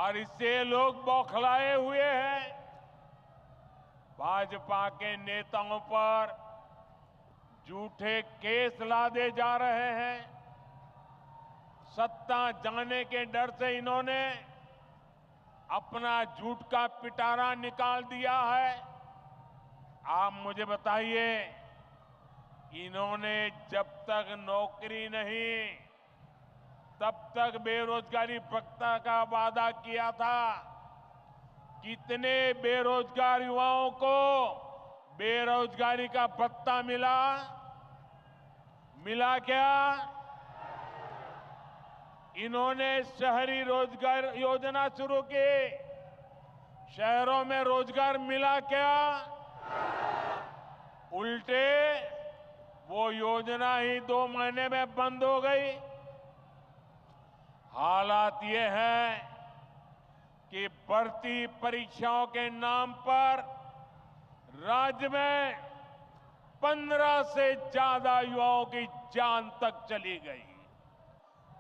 और इससे लोग बौखलाए हुए हैं। भाजपा के नेताओं पर झूठे केस लादे जा रहे हैं। सत्ता जाने के डर से इन्होंने अपना झूठ का पिटारा निकाल दिया है। आप मुझे बताइए, इन्होंने जब तक नौकरी नहीं तब तक बेरोजगारी भत्ता का वादा किया था। कितने बेरोजगार युवाओं को बेरोजगारी का भत्ता मिला? मिला क्या? इन्होंने शहरी रोजगार योजना शुरू की। शहरों में रोजगार मिला क्या? उल्टे वो योजना ही 2 महीने में बंद हो गई। हालात ये है कि भर्ती परीक्षाओं के नाम पर राज्य में 15 से ज्यादा युवाओं की जान तक चली गई।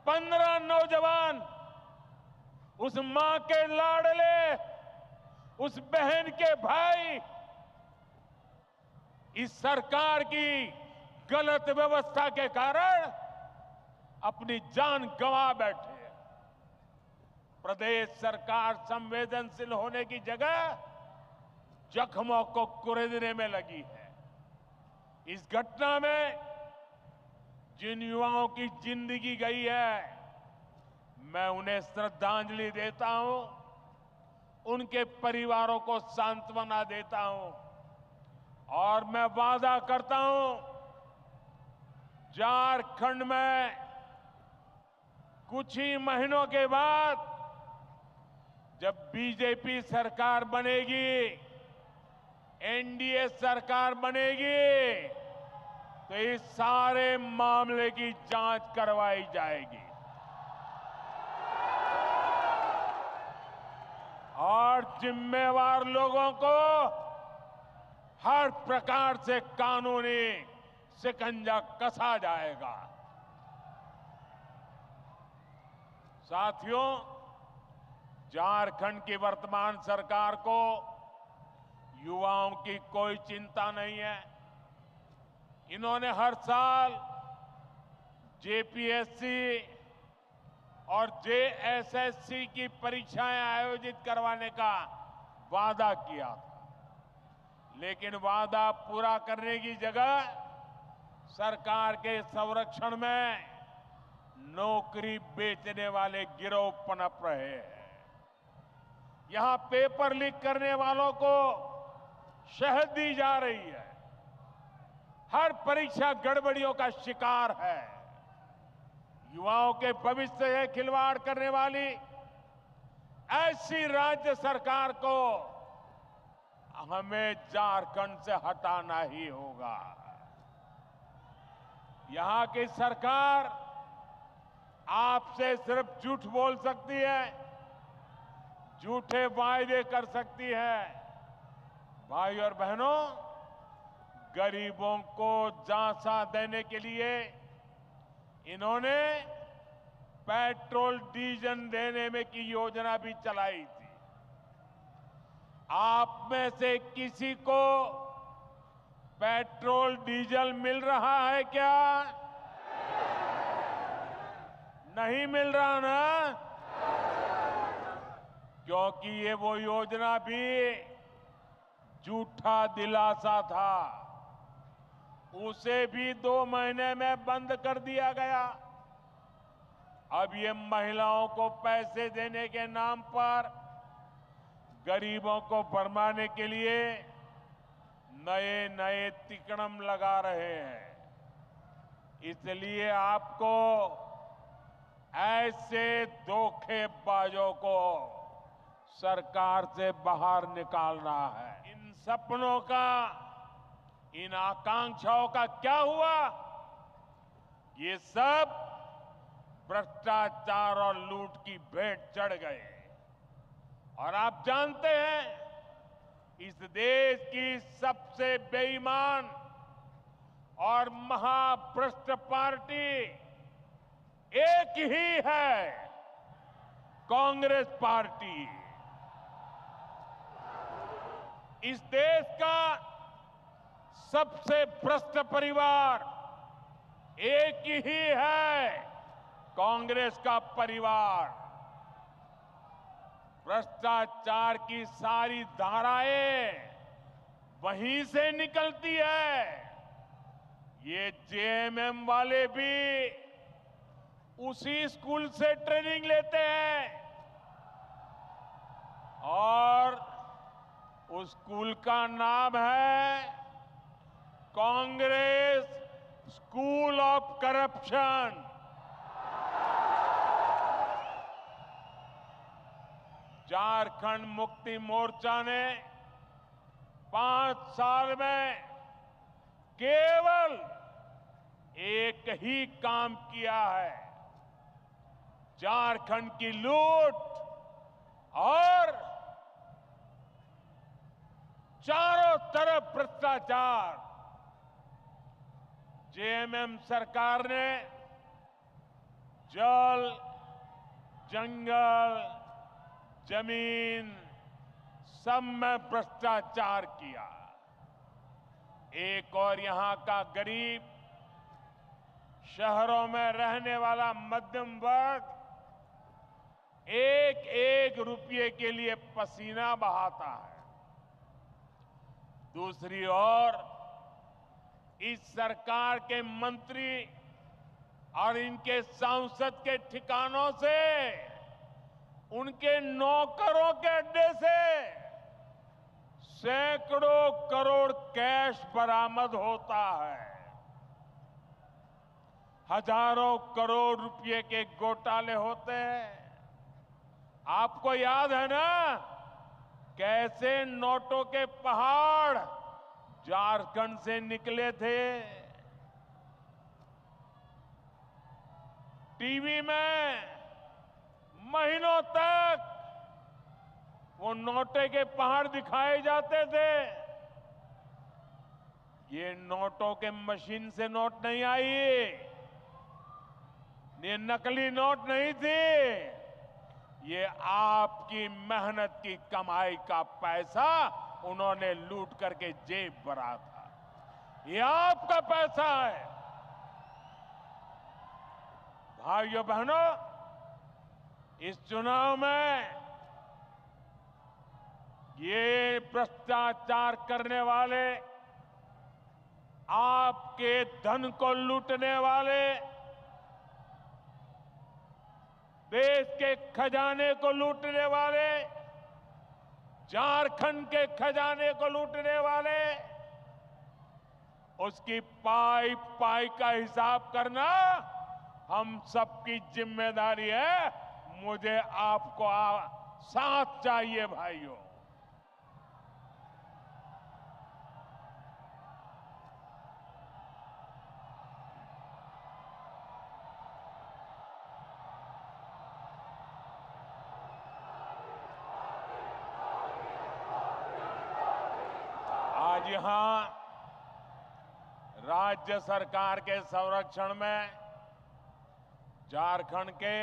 15 नौजवान, उस मां के लाडले, उस बहन के भाई, इस सरकार की गलत व्यवस्था के कारण अपनी जान गंवा बैठे। प्रदेश सरकार संवेदनशील होने की जगह जख्मों को कुरेदने में लगी है। इस घटना में जिन युवाओं की जिंदगी गई है, मैं उन्हें श्रद्धांजलि देता हूं, उनके परिवारों को सांत्वना देता हूं और मैं वादा करता हूं, झारखंड में कुछ ही महीनों के बाद जब बीजेपी सरकार बनेगी, एनडीए सरकार बनेगी, तो इस सारे मामले की जांच करवाई जाएगी और जिम्मेवार लोगों को हर प्रकार से कानूनी शिकंजा कसा जाएगा। साथियों, झारखंड की वर्तमान सरकार को युवाओं की कोई चिंता नहीं है। इन्होंने हर साल जेपीएससी और जेएसएससी की परीक्षाएं आयोजित करवाने का वादा किया था, लेकिन वादा पूरा करने की जगह सरकार के संरक्षण में नौकरी बेचने वाले गिरोह पनप रहे हैं। यहां पेपर लीक करने वालों को शहद दी जा रही है। हर परीक्षा गड़बड़ियों का शिकार है। युवाओं के भविष्य से खिलवाड़ करने वाली ऐसी राज्य सरकार को हमें झारखंड से हटाना ही होगा। यहां की सरकार आपसे सिर्फ झूठ बोल सकती है, झूठे वायदे कर सकती है। भाई और बहनों, गरीबों को झांसा देने के लिए इन्होंने पेट्रोल डीजल देने में की योजना भी चलाई थी। आप में से किसी को पेट्रोल डीजल मिल रहा है क्या? नहीं मिल रहा ना? क्योंकि ये वो योजना भी झूठा दिलासा था। उसे भी 2 महीने में बंद कर दिया गया। अब ये महिलाओं को पैसे देने के नाम पर गरीबों को भरमाने के लिए नए नए तिकड़म लगा रहे हैं। इसलिए आपको ऐसे धोखेबाजों को सरकार से बाहर निकालना है। इन सपनों का, इन आकांक्षाओं का क्या हुआ? ये सब भ्रष्टाचार और लूट की भेंट चढ़ गए। और आप जानते हैं, इस देश की सबसे बेईमान और महाभ्रष्ट पार्टी एक ही है, कांग्रेस पार्टी इस देश का सबसे भ्रष्ट परिवार एक ही है, कांग्रेस का परिवार। भ्रष्टाचार की सारी धाराएं वहीं से निकलती है। ये जेएमएम वाले भी उसी स्कूल से ट्रेनिंग लेते हैं और उस स्कूल का नाम है Congress school of corruption. Jharkhand Mukti Morcha ने 5 साल में केवल एक ही काम किया है, झारखंड की लूट और चारों तरफ भ्रष्टाचार। जेएमएम सरकार ने जल, जंगल, जमीन सब में भ्रष्टाचार किया। एक और यहां का गरीब, शहरों में रहने वाला मध्यम वर्ग एक एक रुपये के लिए पसीना बहाता है। दूसरी ओर इस सरकार के मंत्री और इनके सांसद के ठिकानों से, उनके नौकरों के अड्डे से सैकड़ों करोड़ कैश बरामद होता है। हजारों करोड़ रुपए के घोटाले होते हैं। आपको याद है ना कैसे नोटों के पहाड़ झारखंड से निकले थे। टीवी में महीनों तक वो नोटे के पहाड़ दिखाए जाते थे। ये नोटों के मशीन से नोट नहीं आई, ये नकली नोट नहीं थी, ये आपकी मेहनत की कमाई का पैसा उन्होंने लूट करके जेब भरा था। ये आपका पैसा है। भाइयों बहनों, इस चुनाव में ये भ्रष्टाचार करने वाले, आपके धन को लूटने वाले, देश के खजाने को लूटने वाले, झारखंड के खजाने को लूटने वाले, उसकी पाई पाई का हिसाब करना हम सबकी जिम्मेदारी है। मुझे आपको साथ चाहिए भाइयों। आज यहां राज्य सरकार के संरक्षण में झारखंड के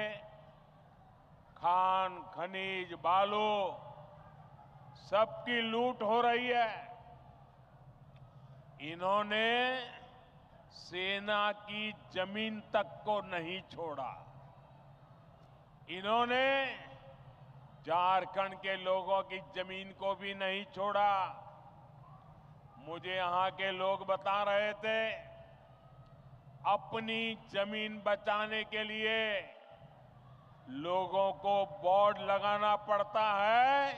खान, खनिज, बालू सबकी लूट हो रही है। इन्होंने सेना की जमीन तक को नहीं छोड़ा। इन्होंने झारखंड के लोगों की जमीन को भी नहीं छोड़ा। मुझे यहां के लोग बता रहे थे, अपनी जमीन बचाने के लिए लोगों को बोर्ड लगाना पड़ता है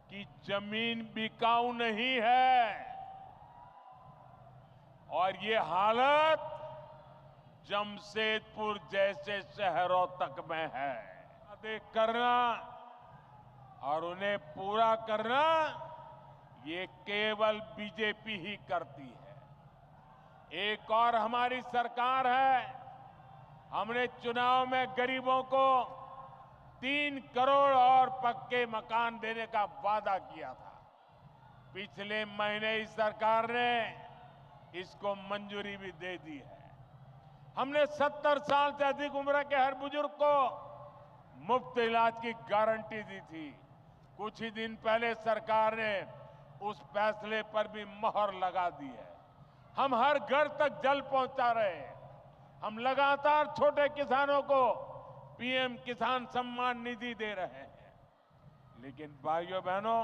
कि जमीन बिकाऊ नहीं है। और ये हालत जमशेदपुर जैसे शहरों तक में है। देख करना और उन्हें पूरा करना ये केवल बीजेपी ही करती है। एक और हमारी सरकार है, हमने चुनाव में गरीबों को 3 करोड़ और पक्के मकान देने का वादा किया था। पिछले महीने इस सरकार ने इसको मंजूरी भी दे दी है। हमने 70 साल से अधिक उम्र के हर बुजुर्ग को मुफ्त इलाज की गारंटी दी थी। कुछ ही दिन पहले सरकार ने उस फैसले पर भी मोहर लगा दी है। हम हर घर तक जल पहुंचा रहे हैं। हम लगातार छोटे किसानों को पीएम किसान सम्मान निधि दे रहे हैं। लेकिन भाइयों बहनों,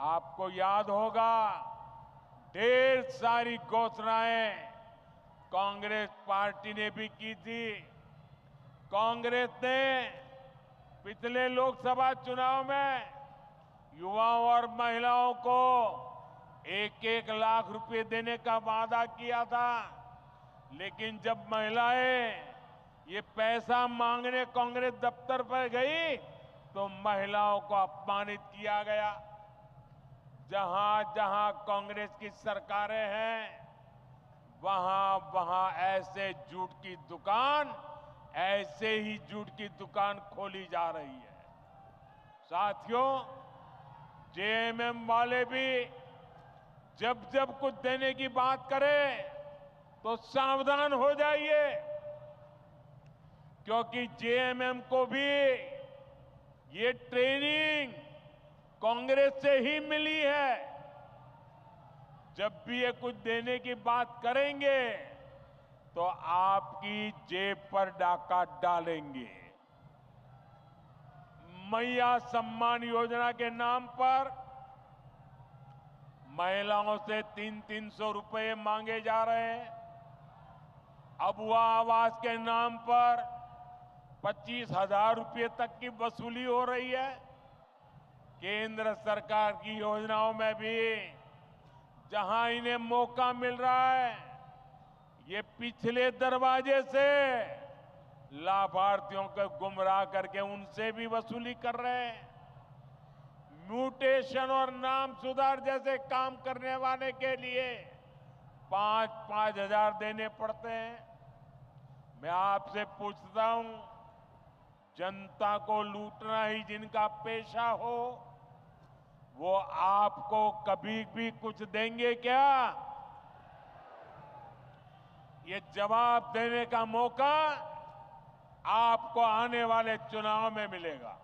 आपको याद होगा, ढेर सारी घोषणाएं कांग्रेस पार्टी ने भी की थी। कांग्रेस ने पिछले लोकसभा चुनाव में युवाओं और महिलाओं को 1-1 लाख रुपए देने का वादा किया था। लेकिन जब महिलाएं ये पैसा मांगने कांग्रेस दफ्तर पर गई तो महिलाओं को अपमानित किया गया। जहां जहां कांग्रेस की सरकारें हैं, वहां वहां ऐसे झूठ की दुकान, ऐसे ही झूठ की दुकान खोली जा रही है। साथियों, जेएमएम वाले भी जब जब कुछ देने की बात करें तो सावधान हो जाइए, क्योंकि जेएमएम को भी ये ट्रेनिंग कांग्रेस से ही मिली है। जब भी ये कुछ देने की बात करेंगे तो आपकी जेब पर डाका डालेंगे। मैया सम्मान योजना के नाम पर महिलाओं से 300-300 रुपए मांगे जा रहे हैं। अबुआ आवास के नाम पर 25,000 रुपए तक की वसूली हो रही है। केंद्र सरकार की योजनाओं में भी जहां इन्हें मौका मिल रहा है, ये पिछले दरवाजे से लाभार्थियों को गुमराह करके उनसे भी वसूली कर रहे हैं। म्यूटेशन और नाम सुधार जैसे काम करने वाले के लिए 5-5 हजार देने पड़ते हैं। मैं आपसे पूछता हूं, जनता को लूटना ही जिनका पेशा हो, वो आपको कभी भी कुछ देंगे क्या? ये जवाब देने का मौका आपको आने वाले चुनाव में मिलेगा।